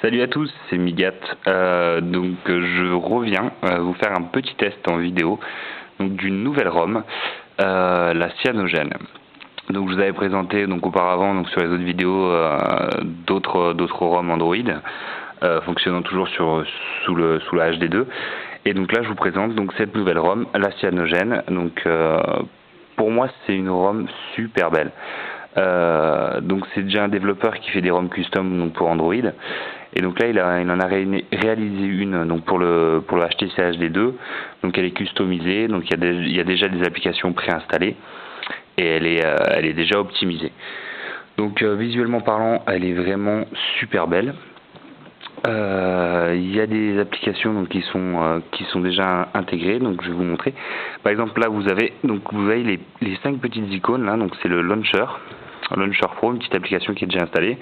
Salut à tous, c'est Migat. Je reviens vous faire un petit test en vidéo d'une nouvelle ROM, la Cyanogen. Donc je vous avais présenté auparavant sur les autres vidéos d'autres ROM Android fonctionnant toujours sous la HD2. Et donc là je vous présente cette nouvelle ROM, la Cyanogen. Pour moi c'est une ROM super belle. C'est déjà un développeur qui fait des ROM custom pour Android. Et donc là, il en a réalisé une pour le HTC HD2. Donc elle est customisée, donc il y a déjà des applications préinstallées et elle est déjà optimisée. Donc visuellement parlant, elle est vraiment super belle. Il y a des applications qui sont déjà intégrées, donc je vais vous montrer. Par exemple là vous voyez les 5 petites icônes là, donc c'est le Launcher Pro, une petite application qui est déjà installée.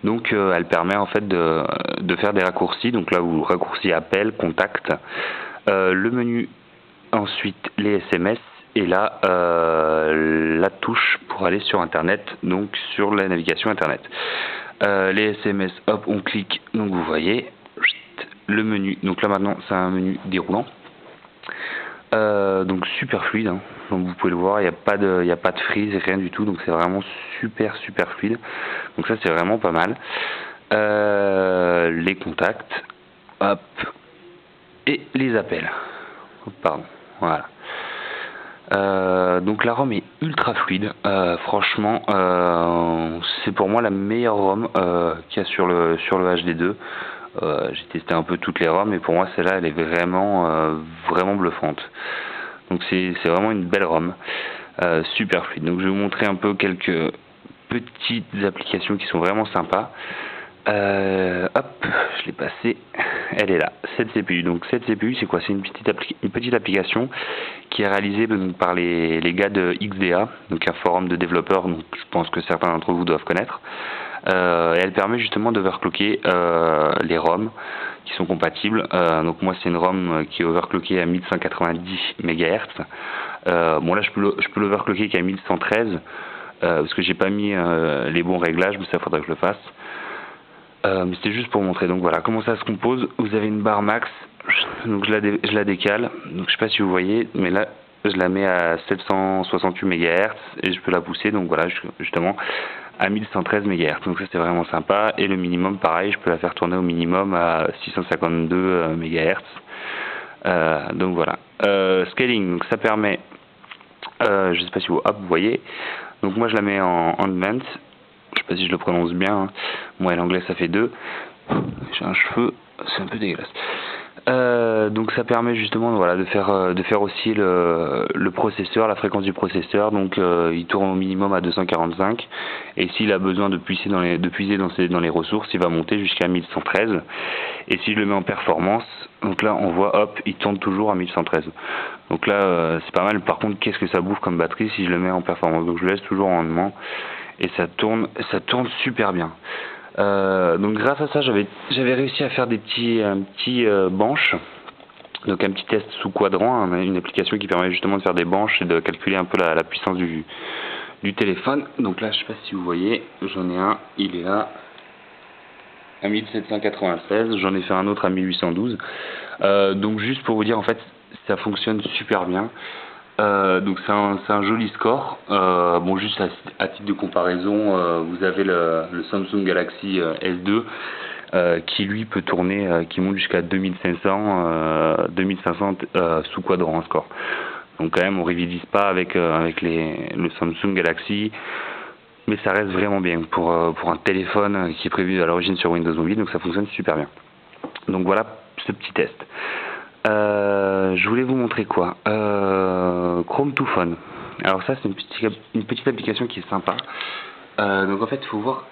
Donc elle permet en fait de faire des raccourcis. Donc là vous raccourci appel, contact, le menu, ensuite les SMS et là la touche pour aller sur internet, donc sur la navigation internet. Les SMS, hop, on clique, donc vous voyez le menu. Donc là maintenant c'est un menu déroulant. Donc super fluide, hein. Donc vous pouvez le voir, il n'y a pas de freeze, rien du tout, donc c'est vraiment super fluide. Donc ça c'est vraiment pas mal. Les contacts, hop, et les appels. Pardon, voilà. Donc la ROM est ultra fluide. Franchement, c'est pour moi la meilleure ROM qu'il y a sur le HD2. J'ai testé un peu toutes les ROM et pour moi celle-là elle est vraiment bluffante. Donc c'est vraiment une belle ROM, super fluide. Donc je vais vous montrer un peu quelques petites applications qui sont vraiment sympas. Hop, je l'ai passé, elle est là, cette CPU. Donc cette CPU c'est quoi? C'est une petite application qui est réalisée par les gars de XDA, donc un forum de développeurs, donc je pense que certains d'entre vous doivent connaître. Et elle permet justement d'overclocker les ROM qui sont compatibles. Donc moi c'est une ROM qui est overclockée à 1190 MHz. Bon là je peux l'overclocker qu'à 1113 parce que j'ai pas mis les bons réglages, mais ça faudrait que je le fasse. Mais c'était juste pour montrer. Donc voilà comment ça se compose. Vous avez une barre max, donc je la décale. Donc je sais pas si vous voyez, mais là je la mets à 768 MHz et je peux la pousser. Donc voilà, justement à 1113 MHz. Donc ça c'est vraiment sympa. Et le minimum pareil, je peux la faire tourner au minimum à 652 MHz. Donc voilà. Scaling, donc ça permet, je sais pas si vous voyez. Donc moi je la mets en advanced. Je sais pas si je le prononce bien, hein. Moi l'anglais ça fait 2. J'ai un cheveu, c'est un peu dégueulasse. Donc ça permet justement de faire aussi le processeur, la fréquence du processeur. Donc il tourne au minimum à 245 et s'il a besoin de puiser dans les ressources, il va monter jusqu'à 1113. Et si je le mets en performance, donc là on voit hop, il tourne toujours à 1113. Donc là c'est pas mal. Par contre, qu'est-ce que ça bouffe comme batterie si je le mets en performance? Donc je le laisse toujours en rendement et ça tourne super bien. Donc grâce à ça j'avais réussi à faire des petits benches, donc un petit test sous quadrant, hein, une application qui permet justement de faire des benches et de calculer un peu la puissance du téléphone. Donc là je sais pas si vous voyez, j'en ai un, il est là à 1796, j'en ai fait un autre à 1812. Donc juste pour vous dire en fait ça fonctionne super bien. Donc c'est un joli score. Bon, juste à titre de comparaison, vous avez le Samsung Galaxy S2 qui lui peut tourner, qui monte jusqu'à 2500 sous quadrant en score. Donc quand même on rivalise pas avec le Samsung Galaxy, mais ça reste vraiment bien pour un téléphone qui est prévu à l'origine sur Windows Mobile, donc ça fonctionne super bien. Donc voilà ce petit test. Je voulais vous montrer quoi? Chrome to Phone. Alors ça c'est une petite application qui est sympa. Donc en fait il faut voir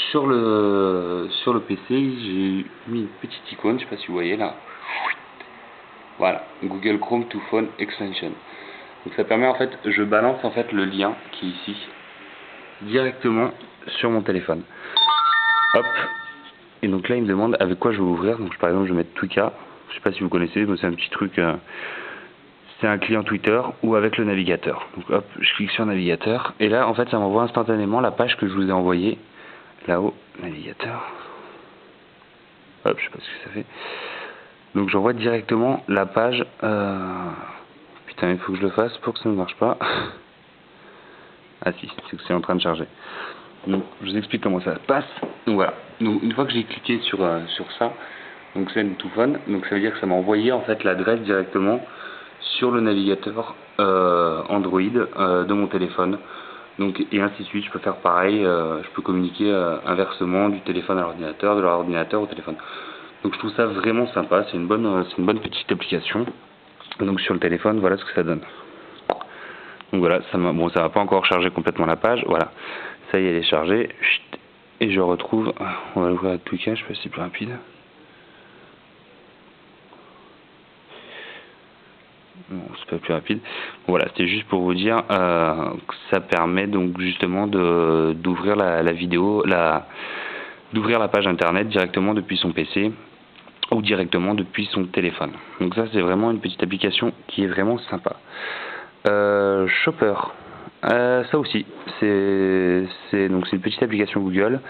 sur le PC, j'ai mis une petite icône, je sais pas si vous voyez là. Voilà, Google Chrome to Phone Extension. Donc ça permet en fait, je balance en fait le lien qui est ici directement sur mon téléphone. Hop. Et donc là il me demande avec quoi je vais ouvrir. Donc par exemple je vais mettre Twika. Je sais pas si vous connaissez, mais c'est un petit truc. C'est un client Twitter ou avec le navigateur. Donc hop, je clique sur navigateur et là en fait ça m'envoie instantanément la page que je vous ai envoyée là-haut, navigateur. Hop, je sais pas ce que ça fait. Donc j'envoie directement la page. Putain, il faut que je le fasse pour que ça ne marche pas. Ah si, c'est que c'est en train de charger. Donc je vous explique comment ça se passe. Donc voilà. Donc une fois que j'ai cliqué sur ça, donc c'est tout fun. Donc ça veut dire que ça m'a envoyé en fait l'adresse directement sur le navigateur Android de mon téléphone. Donc et ainsi de suite. Je peux faire pareil. Je peux communiquer inversement du téléphone à l'ordinateur, de l'ordinateur au téléphone. Donc je trouve ça vraiment sympa. C'est une bonne petite application. Donc sur le téléphone, voilà ce que ça donne. Donc voilà, ça va pas encore charger complètement la page, voilà. Ça y est, elle est chargée. Et je retrouve, on va l'ouvrir avec Twika, je sais pas si c'est plus rapide. Non, c'est pas plus rapide. Voilà, c'était juste pour vous dire que ça permet donc justement d'ouvrir la vidéo, d'ouvrir la page internet directement depuis son PC ou directement depuis son téléphone. Donc ça, c'est vraiment une petite application qui est vraiment sympa. Shopper, ça aussi, c'est une petite application Google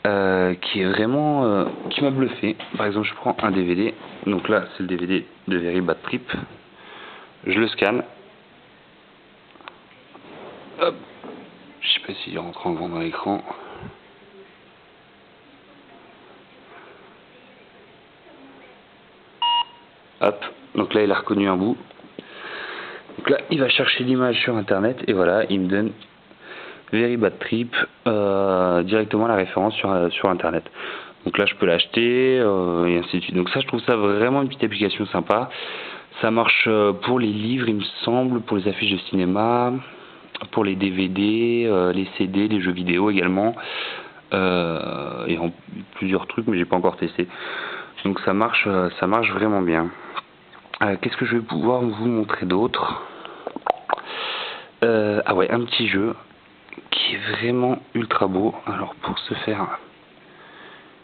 qui est vraiment qui m'a bluffé. Par exemple, je prends un DVD, donc là c'est le DVD de Very Bad Trip, je le scanne, hop, je sais pas s'il rentre en grand dans l'écran. Hop, donc là il a reconnu un bout. Donc là, il va chercher l'image sur internet et voilà, il me donne Very Bad Trip, directement la référence sur internet. Donc là, je peux l'acheter et ainsi de suite. Donc ça, je trouve ça vraiment une petite application sympa. Ça marche pour les livres, il me semble, pour les affiches de cinéma, pour les DVD, les CD, les jeux vidéo également, et en plusieurs trucs, mais j'ai pas encore testé. Donc ça marche vraiment bien. Qu'est-ce que je vais pouvoir vous montrer d'autre? Ah ouais, un petit jeu qui est vraiment ultra beau. Alors pour ce faire,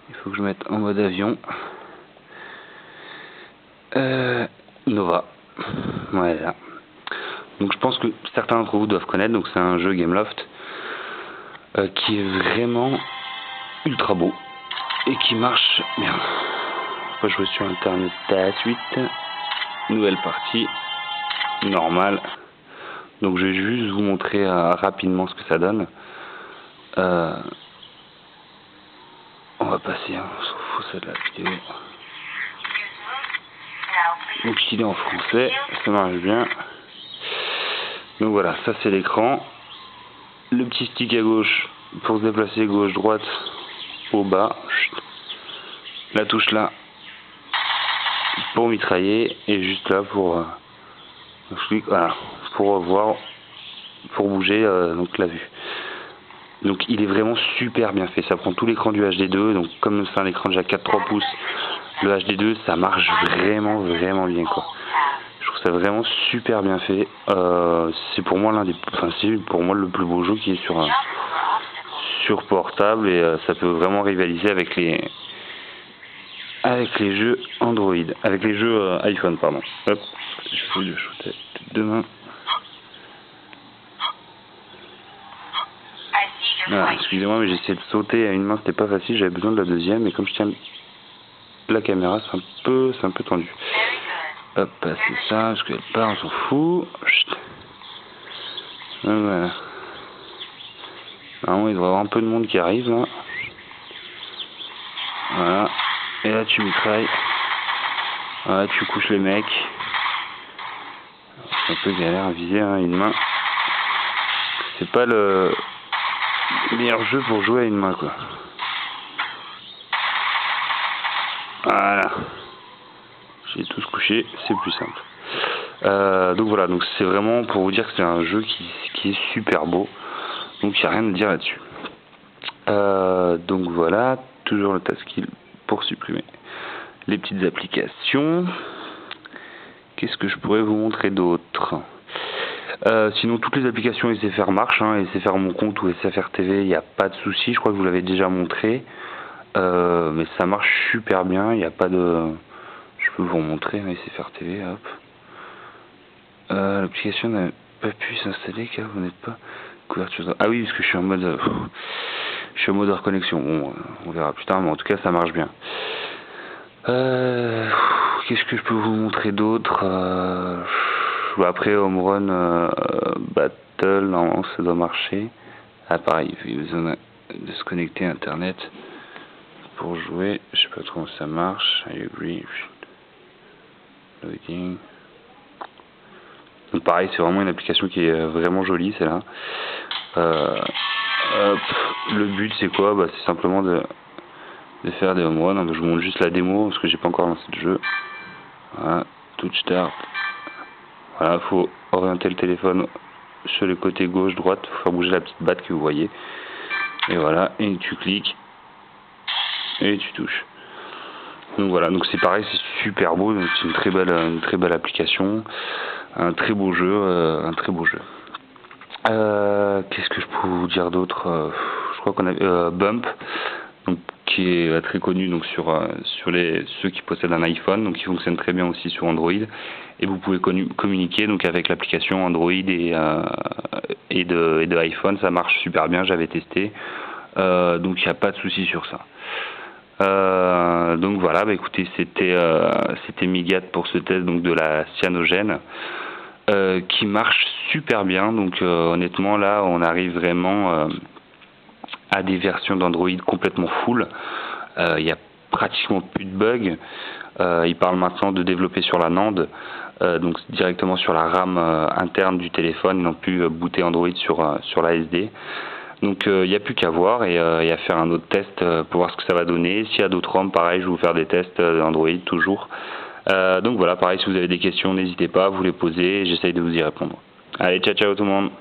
il faut que je mette en mode avion. Nova. Voilà. Donc je pense que certains d'entre vous doivent connaître. Donc c'est un jeu Gameloft qui est vraiment ultra beau et qui marche bien. On va jouer sur internet à la suite. Nouvelle partie. Normal. Donc je vais juste vous montrer rapidement ce que ça donne. On va passer, on s'en fout ça de la vidéo. Donc il est en français, ça marche bien. Donc voilà, ça c'est l'écran. Le petit stick à gauche pour se déplacer gauche, droite, au bas. La touche là pour mitrailler et juste là pour voilà, pour voir, pour bouger donc la vue. Donc il est vraiment super bien fait, ça prend tout l'écran du HD2, donc comme c'est un écran déjà 4.3 pouces, le HD2 ça marche vraiment bien quoi. Je trouve ça vraiment super bien fait. C'est pour moi c'est pour moi le plus beau jeu qui est sur portable et ça peut vraiment rivaliser avec les jeux Android, avec les jeux iPhone pardon. Hop, je vais le shooter de deux mains. Ah, excusez-moi, mais j'ai essayé de sauter à une main, c'était pas facile, j'avais besoin de la deuxième, et comme je tiens la caméra, c'est un peu tendu. Hop, c'est ça, parce qu'elle part, on s'en fout. Voilà. Normalement, il devrait y avoir un peu de monde qui arrive, là. Voilà. Et là, tu mitrailles. Voilà, tu couches les mecs. C'est un peu galère à viser, hein, une main. C'est pas le meilleur jeu pour jouer à une main quoi. Voilà. J'ai tous couché, c'est plus simple. Donc voilà, donc c'est vraiment pour vous dire que c'est un jeu qui est super beau. Donc il n'y a rien à dire là-dessus. Donc voilà, toujours le taskil pour supprimer les petites applications. Qu'est-ce que je pourrais vous montrer d'autre? Sinon toutes les applications SFR marchent, hein, SFR mon compte ou SFR TV, il n'y a pas de souci, je crois que vous l'avez déjà montré, mais ça marche super bien, il n'y a pas de... Je peux vous montrer SFR TV, hop. L'application n'a pas pu s'installer car vous n'êtes pas couverture... Ah oui, parce que je suis en mode hors connexion, bon, on verra plus tard, mais en tout cas ça marche bien. Qu'est-ce que je peux vous montrer d'autre? Après Home Run Battle, normalement ça doit marcher. Ah pareil, il y a besoin de se connecter à internet pour jouer. Je sais pas trop comment ça marche. I agree. Loading. Donc pareil, c'est vraiment une application qui est vraiment jolie, celle-là. Le but c'est quoi? C'est simplement de faire des home runs. Je vous montre juste la démo parce que j'ai pas encore lancé le jeu. Voilà, touch start. Voilà, faut orienter le téléphone sur le côté gauche, droite, faut faire bouger la petite batte que vous voyez. Et voilà, et tu cliques et tu touches. Donc voilà, donc c'est pareil, c'est super beau, c'est une très belle application, un très beau jeu, Qu'est-ce que je peux vous dire d'autre? Je crois qu'on a Bump, donc qui est très connu donc sur ceux qui possèdent un iPhone, donc qui fonctionne très bien aussi sur Android, et vous pouvez communiquer donc avec l'application Android et de iPhone, ça marche super bien, j'avais testé, donc il n'y a pas de souci sur ça. Donc voilà, écoutez, c'était Migat pour ce test donc de la cyanogène. Qui marche super bien, donc honnêtement là on arrive vraiment à des versions d'Android complètement full, il n'y a pratiquement plus de bugs, ils parlent maintenant de développer sur la NAND, donc directement sur la RAM interne du téléphone, ils n'ont plus booter Android sur la SD. Donc il n'y a plus qu'à voir et à faire un autre test pour voir ce que ça va donner. S'il y a d'autres ROM, pareil, je vais vous faire des tests d'Android toujours. Donc voilà, pareil, si vous avez des questions, n'hésitez pas à vous les poser, j'essaye de vous y répondre. Allez, ciao ciao tout le monde.